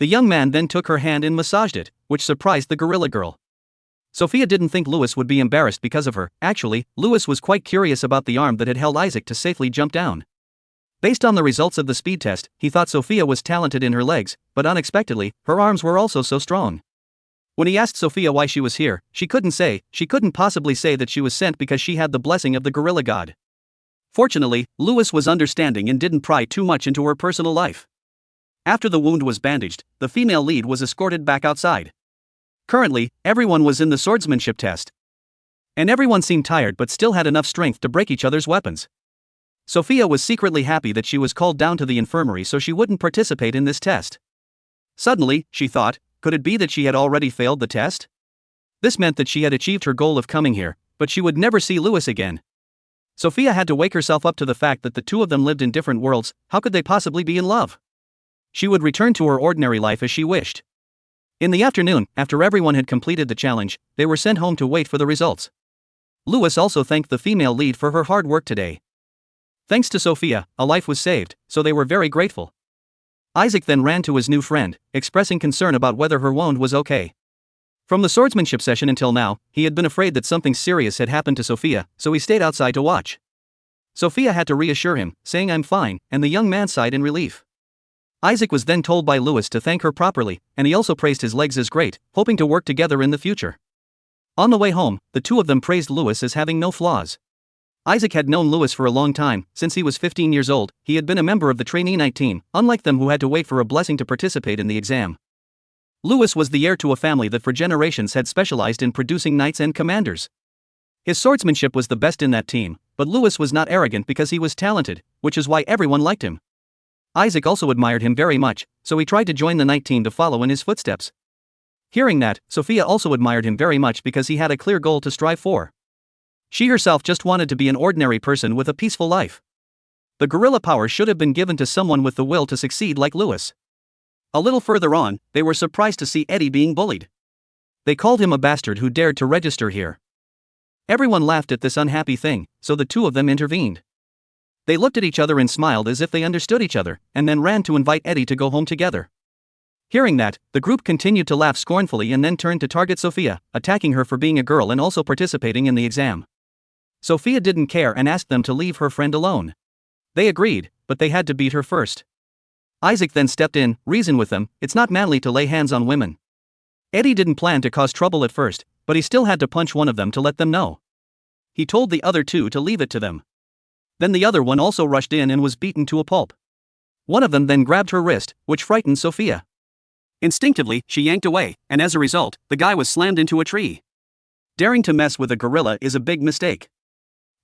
The young man then took her hand and massaged it, which surprised the gorilla girl. Sophia didn't think Louis would be embarrassed because of her. Actually, Louis was quite curious about the arm that had held Isaac to safely jump down. Based on the results of the speed test, he thought Sophia was talented in her legs, but unexpectedly, her arms were also so strong. When he asked Sophia why she was here, she couldn't possibly say that she was sent because she had the blessing of the gorilla god. Fortunately, Louis was understanding and didn't pry too much into her personal life. After the wound was bandaged, the female lead was escorted back outside. Currently, everyone was in the swordsmanship test. And everyone seemed tired but still had enough strength to break each other's weapons. Sophia was secretly happy that she was called down to the infirmary so she wouldn't participate in this test. Suddenly, she thought, could it be that she had already failed the test? This meant that she had achieved her goal of coming here, but she would never see Louis again. Sophia had to wake herself up to the fact that the two of them lived in different worlds. How could they possibly be in love? She would return to her ordinary life as she wished. In the afternoon, after everyone had completed the challenge, they were sent home to wait for the results. Louis also thanked the female lead for her hard work today. Thanks to Sophia, a life was saved, so they were very grateful. Isaac then ran to his new friend, expressing concern about whether her wound was okay. From the swordsmanship session until now, he had been afraid that something serious had happened to Sophia, so he stayed outside to watch. Sophia had to reassure him, saying "I'm fine," and the young man sighed in relief. Isaac was then told by Louis to thank her properly, and he also praised his legs as great, hoping to work together in the future. On the way home, the two of them praised Louis as having no flaws. Isaac had known Louis for a long time. Since he was 15 years old, he had been a member of the trainee night team, unlike them who had to wait for a blessing to participate in the exam. Louis was the heir to a family that for generations had specialized in producing knights and commanders. His swordsmanship was the best in that team, but Louis was not arrogant because he was talented, which is why everyone liked him. Isaac also admired him very much, so he tried to join the night team to follow in his footsteps. Hearing that, Sophia also admired him very much because he had a clear goal to strive for. She herself just wanted to be an ordinary person with a peaceful life. The gorilla power should have been given to someone with the will to succeed like Louis. A little further on, they were surprised to see Eddie being bullied. They called him a bastard who dared to register here. Everyone laughed at this unhappy thing, so the two of them intervened. They looked at each other and smiled as if they understood each other, and then ran to invite Eddie to go home together. Hearing that, the group continued to laugh scornfully and then turned to target Sophia, attacking her for being a girl and also participating in the exam. Sophia didn't care and asked them to leave her friend alone. They agreed, but they had to beat her first. Isaac then stepped in, reasoned with them, it's not manly to lay hands on women. Eddie didn't plan to cause trouble at first, but he still had to punch one of them to let them know. He told the other two to leave it to them. Then the other one also rushed in and was beaten to a pulp. One of them then grabbed her wrist, which frightened Sophia. Instinctively, she yanked away, and as a result, the guy was slammed into a tree. Daring to mess with a gorilla is a big mistake.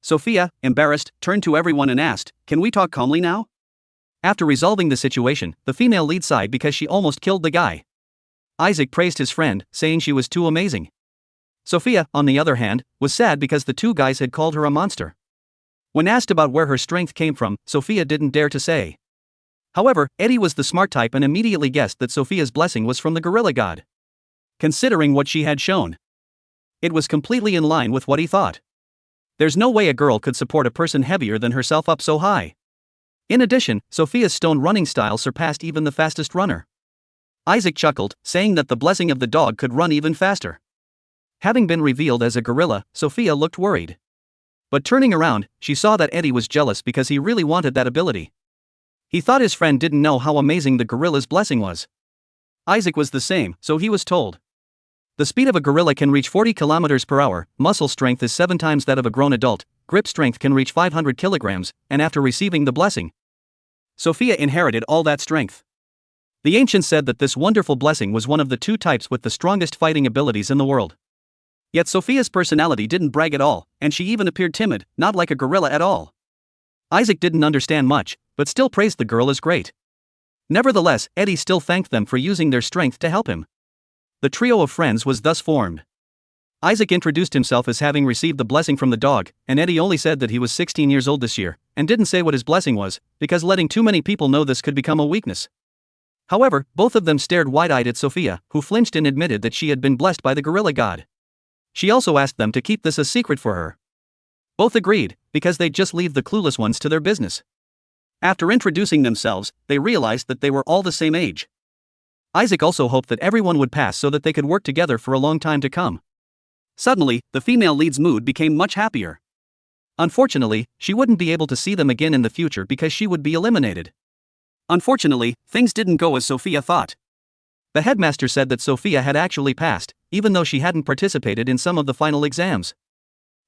Sophia, embarrassed, turned to everyone and asked, "Can we talk calmly now?" After resolving the situation, the female lead sighed because she almost killed the guy. Isaac praised his friend, saying she was too amazing. Sophia, on the other hand, was sad because the two guys had called her a monster. When asked about where her strength came from, Sophia didn't dare to say. However, Eddie was the smart type and immediately guessed that Sophia's blessing was from the gorilla god. Considering what she had shown, it was completely in line with what he thought. There's no way a girl could support a person heavier than herself up so high. In addition, Sophia's stone running style surpassed even the fastest runner. Isaac chuckled, saying that the blessing of the dog could run even faster. Having been revealed as a gorilla, Sophia looked worried. But turning around, she saw that Eddie was jealous because he really wanted that ability. He thought his friend didn't know how amazing the gorilla's blessing was. Isaac was the same, so he was told. The speed of a gorilla can reach 40 kilometers per hour, muscle strength is 7 times that of a grown adult, grip strength can reach 500 kilograms, and after receiving the blessing, Sophia inherited all that strength. The ancients said that this wonderful blessing was one of the two types with the strongest fighting abilities in the world. Yet Sophia's personality didn't brag at all, and she even appeared timid, not like a gorilla at all. Isaac didn't understand much, but still praised the girl as great. Nevertheless, Eddie still thanked them for using their strength to help him. The trio of friends was thus formed. Isaac introduced himself as having received the blessing from the dog, and Eddie only said that he was 16 years old this year, and didn't say what his blessing was, because letting too many people know this could become a weakness. However, both of them stared wide-eyed at Sophia, who flinched and admitted that she had been blessed by the gorilla god. She also asked them to keep this a secret for her. Both agreed, because they'd just leave the clueless ones to their business. After introducing themselves, they realized that they were all the same age. Isaac also hoped that everyone would pass so that they could work together for a long time to come. Suddenly, the female lead's mood became much happier. Unfortunately, she wouldn't be able to see them again in the future because she would be eliminated. Unfortunately, things didn't go as Sophia thought. The headmaster said that Sophia had actually passed, even though she hadn't participated in some of the final exams.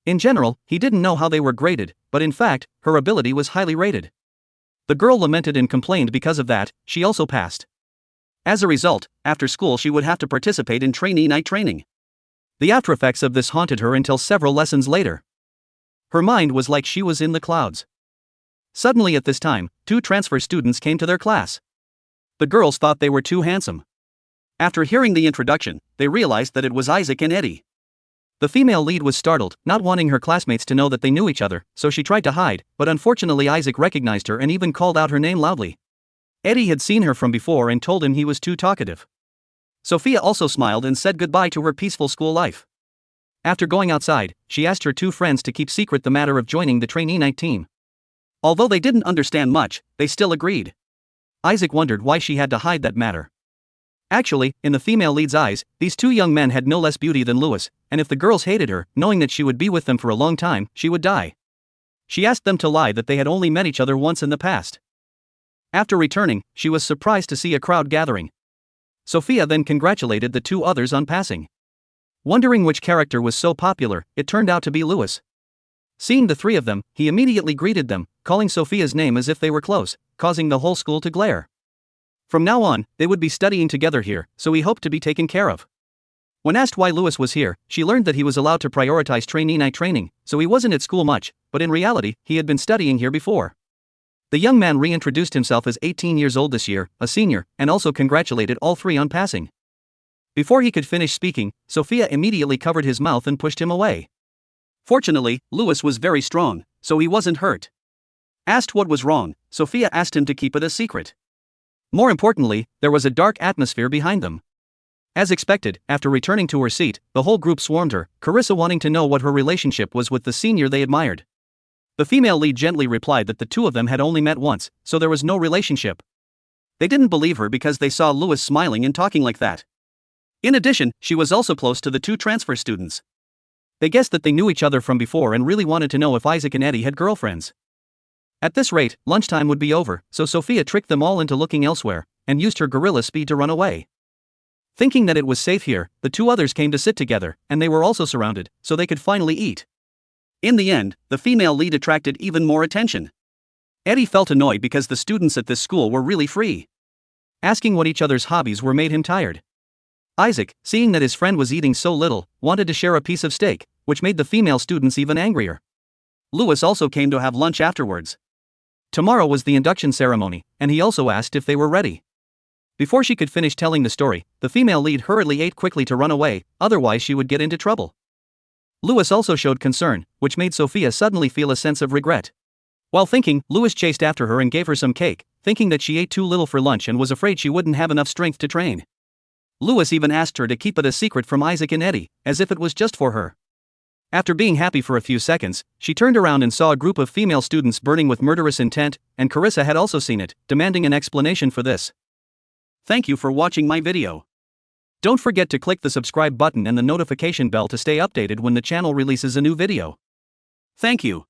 In general, he didn't know how they were graded, but in fact, her ability was highly rated. The girl lamented and complained because of that. She also passed. As a result, after school she would have to participate in trainee night training. The aftereffects of this haunted her until several lessons later. Her mind was like she was in the clouds. Suddenly at this time, 2 transfer students came to their class. The girls thought they were too handsome. After hearing the introduction, they realized that it was Isaac and Eddie. The female lead was startled, not wanting her classmates to know that they knew each other, so she tried to hide, but unfortunately Isaac recognized her and even called out her name loudly. Eddie had seen her from before and told him he was too talkative. Sophia also smiled and said goodbye to her peaceful school life. After going outside, she asked her 2 friends to keep secret the matter of joining the trainee night team. Although they didn't understand much, they still agreed. Isaac wondered why she had to hide that matter. Actually, in the female lead's eyes, these 2 young men had no less beauty than Louis, and if the girls hated her, knowing that she would be with them for a long time, she would die. She asked them to lie that they had only met each other once in the past. After returning, she was surprised to see a crowd gathering. Sophia then congratulated the 2 others on passing. Wondering which character was so popular, it turned out to be Louis. Seeing the 3 of them, he immediately greeted them, calling Sophia's name as if they were close, causing the whole school to glare. From now on, they would be studying together here, so he hoped to be taken care of. When asked why Louis was here, she learned that he was allowed to prioritize trainee night training, so he wasn't at school much, but in reality, he had been studying here before. The young man reintroduced himself as 18 years old this year, a senior, and also congratulated all 3 on passing. Before he could finish speaking, Sophia immediately covered his mouth and pushed him away. Fortunately, Louis was very strong, so he wasn't hurt. Asked what was wrong, Sophia asked him to keep it a secret. More importantly, there was a dark atmosphere behind them. As expected, after returning to her seat, the whole group swarmed her, Carissa wanting to know what her relationship was with the senior they admired. The female lead gently replied that the 2 of them had only met once, so there was no relationship. They didn't believe her because they saw Louis smiling and talking like that. In addition, she was also close to the 2 transfer students. They guessed that they knew each other from before and really wanted to know if Isaac and Eddie had girlfriends. At this rate, lunchtime would be over, so Sophia tricked them all into looking elsewhere, and used her gorilla speed to run away. Thinking that it was safe here, the 2 others came to sit together, and they were also surrounded, so they could finally eat. In the end, the female lead attracted even more attention. Eddie felt annoyed because the students at this school were really free. Asking what each other's hobbies were made him tired. Isaac, seeing that his friend was eating so little, wanted to share a piece of steak, which made the female students even angrier. Louis also came to have lunch afterwards. Tomorrow was the induction ceremony, and he also asked if they were ready. Before she could finish telling the story, the female lead hurriedly ate quickly to run away, otherwise she would get into trouble. Louis also showed concern, which made Sophia suddenly feel a sense of regret. While thinking, Louis chased after her and gave her some cake, thinking that she ate too little for lunch and was afraid she wouldn't have enough strength to train. Louis even asked her to keep it a secret from Isaac and Eddie, as if it was just for her. After being happy for a few seconds, she turned around and saw a group of female students burning with murderous intent, and Carissa had also seen it, demanding an explanation for this. Thank you for watching my video. Don't forget to click the subscribe button and the notification bell to stay updated when the channel releases a new video. Thank you.